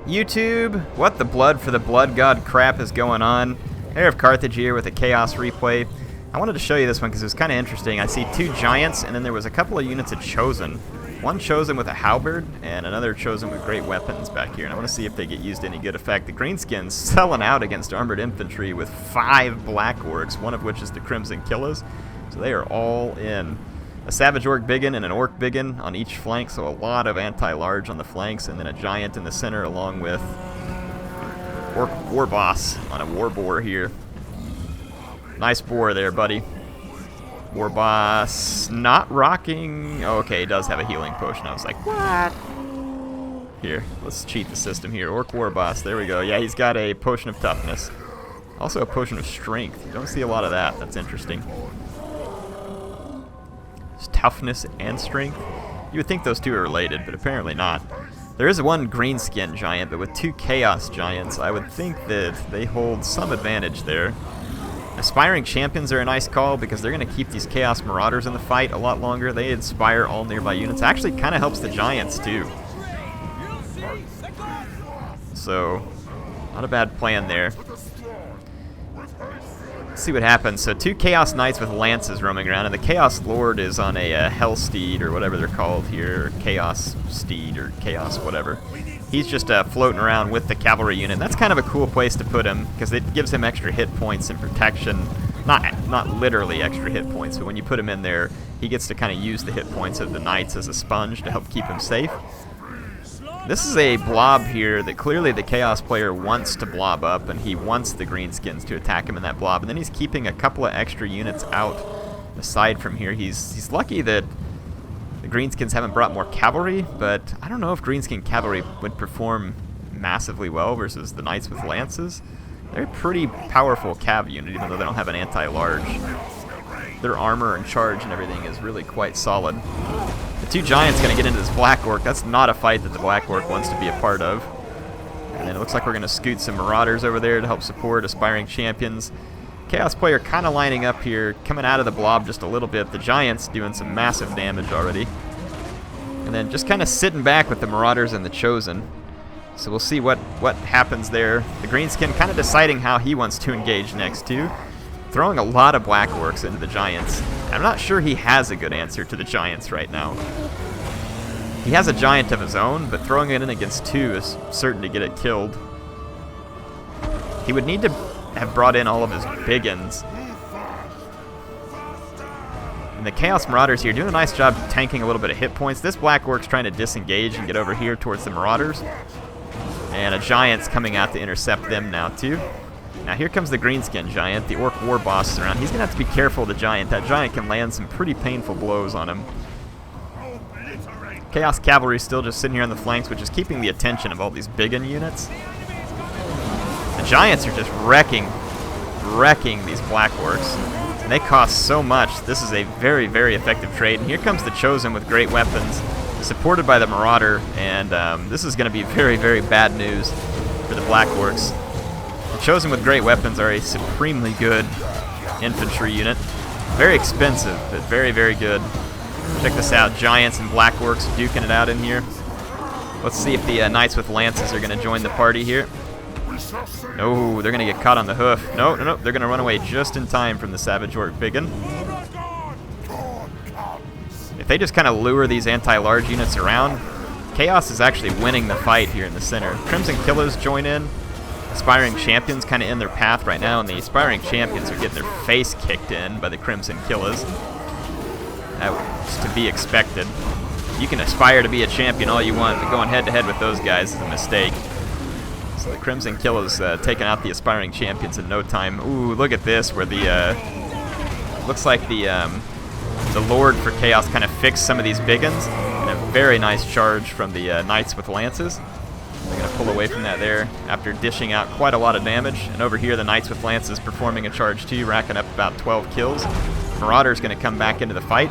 YouTube, what the blood for the blood god crap is going on? HeirofCarthage here with a chaos replay. I wanted to show you this one because it was kind of interesting. I see two giants, and then there was a couple of units of chosen. One chosen with a halberd, and another chosen with great weapons back here. And I want to see if they get used to any good effect. The Greenskins selling out against armored infantry with 5 black orcs, one of which is the Crimson Killers. So they are all in. A Savage Orc Biggin and an Orc Biggin on each flank, so a lot of anti-large on the flanks, and then a giant in the center along with Orc War Boss on a War Boar here. Nice boar there, buddy. War Boss not rocking. Oh, okay, he does have a healing potion. I was like, what? Here, let's cheat the system here. Orc War Boss, there we go. Yeah, he's got a potion of toughness. Also a potion of strength. You don't see a lot of that. That's interesting. Toughness and strength. You would think those two are related, but apparently not. There is one Greenskin giant, but with 2 chaos giants, I would think that they hold some advantage there. Aspiring champions are a nice call because they're going to keep these chaos marauders in the fight a lot longer. They inspire all nearby units. Actually, kind of helps the giants too. So, not a bad plan there. See what happens. So 2 Chaos Knights with lances roaming around, and the Chaos Lord is on a Hell Steed, or whatever they're called here, Chaos Steed, or Chaos whatever. He's just floating around with the cavalry unit. That's kind of a cool place to put him, because it gives him extra hit points and protection. Not literally extra hit points, but when you put him in there, he gets to kind of use the hit points of the Knights as a sponge to help keep him safe. This is a blob here that clearly the Chaos player wants to blob up, and he wants the Greenskins to attack him in that blob, and then he's keeping a couple of extra units out aside from here. He's lucky that the Greenskins haven't brought more cavalry, but I don't know if Greenskin cavalry would perform massively well versus the Knights with lances. They're a pretty powerful cav unit, even though they don't have an anti-large. Their armor and charge and everything is really quite solid. The 2 giants going to get into this black orc. That's not a fight that the black orc wants to be a part of. And then it looks like we're going to scoot some marauders over there to help support aspiring champions. Chaos player kind of lining up here, coming out of the blob just a little bit. The giants doing some massive damage already. And then just kind of sitting back with the marauders and the chosen. So we'll see what happens there. The Greenskin kind of deciding how he wants to engage next too. Throwing a lot of black orcs into the giants. I'm not sure he has a good answer to the giants right now. He has a giant of his own, but throwing it in against 2 is certain to get it killed. He would need to have brought in all of his biggins. And the Chaos Marauders here doing a nice job tanking a little bit of hit points. This black orc's trying to disengage and get over here towards the marauders. And a giant's coming out to intercept them now too. Now here comes the Greenskin giant. The Orc War Boss is around. He's going to have to be careful of the giant. That giant can land some pretty painful blows on him. Chaos Cavalry still just sitting here on the flanks, which is keeping the attention of all these biggin units. The giants are just wrecking these black orcs. And they cost so much. This is a very, very effective trade. And here comes the Chosen with great weapons, supported by the Marauder. And this is going to be very, very bad news for the black orcs. The Chosen with great weapons are a supremely good infantry unit. Very expensive, but very, very good. Check this out, giants and black orcs duking it out in here. Let's see if the knights with lances are going to join the party here. No, they're going to get caught on the hoof. No, they're going to run away just in time from the Savage Orc Biggin. If they just kind of lure these anti-large units around, Chaos is actually winning the fight here in the center. Crimson Killers join in. Aspiring Champions kind of in their path right now, and the Aspiring Champions are getting their face kicked in by the Crimson Killers. That was to be expected. You can aspire to be a champion all you want, but going head-to-head with those guys is a mistake. So the Crimson Killers taking out the Aspiring Champions in no time. Ooh, look at this, where the looks like the Lord for Chaos kind of fixed some of these biggins, and a very nice charge from the Knights with lances. They're going to pull away from that there after dishing out quite a lot of damage. And over here, the Knights with lances performing a charge too, racking up about 12 kills. Marauder's going to come back into the fight.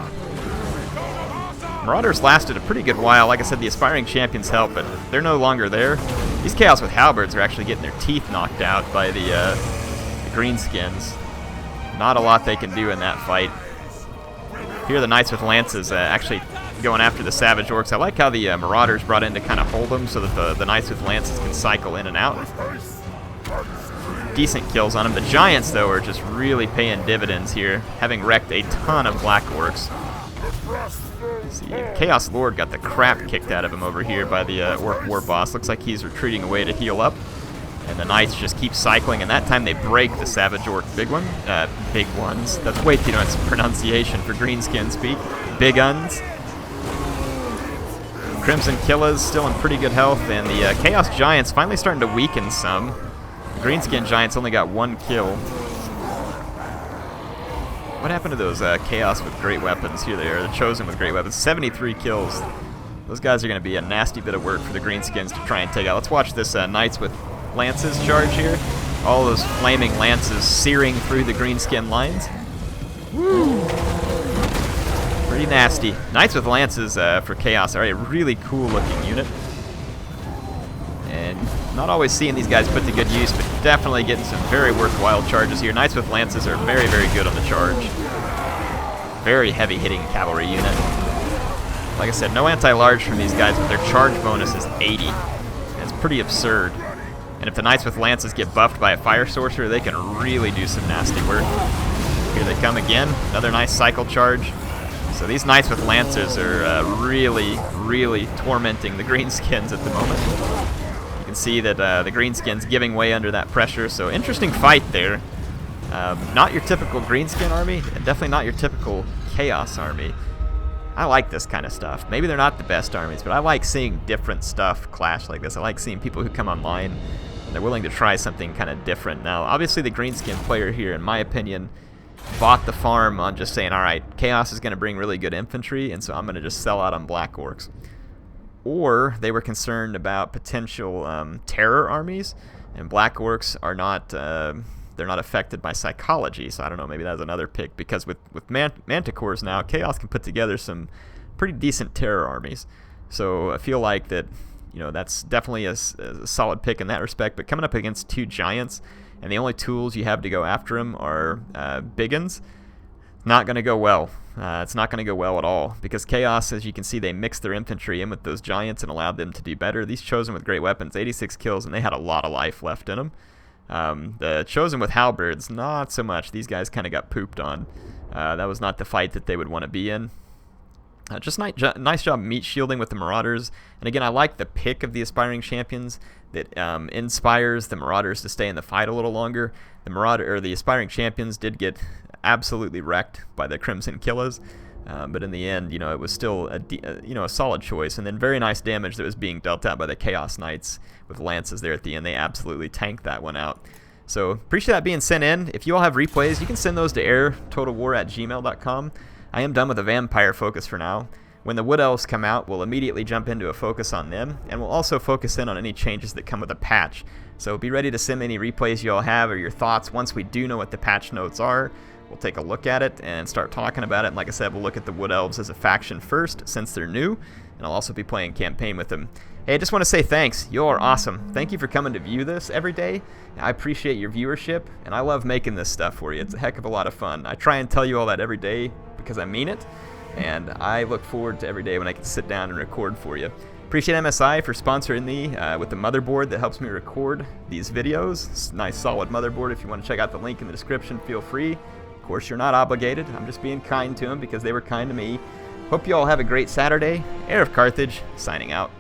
Marauders lasted a pretty good while. Like I said, the Aspiring Champions help, but they're no longer there. These Chaos with halberds are actually getting their teeth knocked out by the Greenskins. Not a lot they can do in that fight. Here the Knights with lances actually going after the Savage Orcs. I like how the Marauders brought in to kind of hold them so that the Knights with Lances can cycle in and out. Decent kills on them. The Giants, though, are just really paying dividends here, having wrecked a ton of Black Orcs. Let's see, Chaos Lord got the crap kicked out of him over here by the Orc War Boss. Looks like he's retreating away to heal up. And the Knights just keep cycling, and that time they break the Savage Orc big ones. That's way too much pronunciation for Greenskin speak. Big uns. Crimson Killers still in pretty good health, and the Chaos Giants finally starting to weaken some. The Greenskin Giants only got 1 kill. What happened to those Chaos with great weapons? Here they are, the Chosen with great weapons. 73 kills. Those guys are going to be a nasty bit of work for the Greenskins to try and take out. Let's watch this Knights with Lances charge here. All those flaming lances searing through the Greenskin lines. Woo! Pretty nasty. Knights with Lances for Chaos are a really cool looking unit. And not always seeing these guys put to good use, but definitely getting some very worthwhile charges here. Knights with Lances are very, very good on the charge. Very heavy hitting cavalry unit. Like I said, no anti-large from these guys, but their charge bonus is 80. It's pretty absurd. And if the Knights with Lances get buffed by a Fire Sorcerer, they can really do some nasty work. Here they come again. Another nice cycle charge. So these Knights with Lancers are really, really tormenting the Greenskins at the moment. You can see that the Greenskins giving way under that pressure. So interesting fight there. Not your typical Greenskin army, and definitely not your typical Chaos army. I like this kind of stuff. Maybe they're not the best armies, but I like seeing different stuff clash like this. I like seeing people who come online and they're willing to try something kind of different. Now, obviously the Greenskin player here, in my opinion, bought the farm on just saying, all right, Chaos is going to bring really good infantry, and so I'm going to just sell out on Black Orcs. Or they were concerned about potential terror armies, and Black Orcs are not... they're not affected by psychology, so I don't know, maybe that's another pick, because with Manticores now, Chaos can put together some pretty decent terror armies. So I feel like that, you know, that's definitely a solid pick in that respect, but coming up against 2 Giants, and the only tools you have to go after them are big uns, not going to go well. It's not going to go well at all, because Chaos, as you can see, they mixed their infantry in with those Giants and allowed them to do better. These Chosen with great weapons, 86 kills, and they had a lot of life left in them. The Chosen with halberds, not so much. These guys kind of got pooped on. That was not the fight that they would want to be in. Just nice job meat shielding with the Marauders. And again, I like the pick of the Aspiring Champions that inspires the Marauders to stay in the fight a little longer. The Aspiring Champions did get absolutely wrecked by the Crimson Killers. But in the end, you know, it was still a solid choice, and then very nice damage that was being dealt out by the Chaos Knights with Lances there at the end. They absolutely tanked that one out. So appreciate that being sent in. If you all have replays, you can send those to airtotalwar@gmail.com. I am done with the Vampire focus for now. When the Wood Elves come out, we'll immediately jump into a focus on them, and we'll also focus in on any changes that come with a patch. So be ready to send any replays you all have or your thoughts once we do know what the patch notes are. We'll take a look at it and start talking about it. And like I said, we'll look at the Wood Elves as a faction first, since they're new, and I'll also be playing campaign with them. Hey, I just want to say thanks. You all are awesome. Thank you for coming to view this every day. I appreciate your viewership, and I love making this stuff for you. It's a heck of a lot of fun. I try and tell you all that every day because I mean it, and I look forward to every day when I can sit down and record for you. Appreciate MSI for sponsoring me with the motherboard that helps me record these videos. It's a nice solid motherboard. If you want to check out the link in the description, feel free. Of course, you're not obligated. I'm just being kind to them because they were kind to me. Hope you all have a great Saturday. HeirofCarthage, signing out.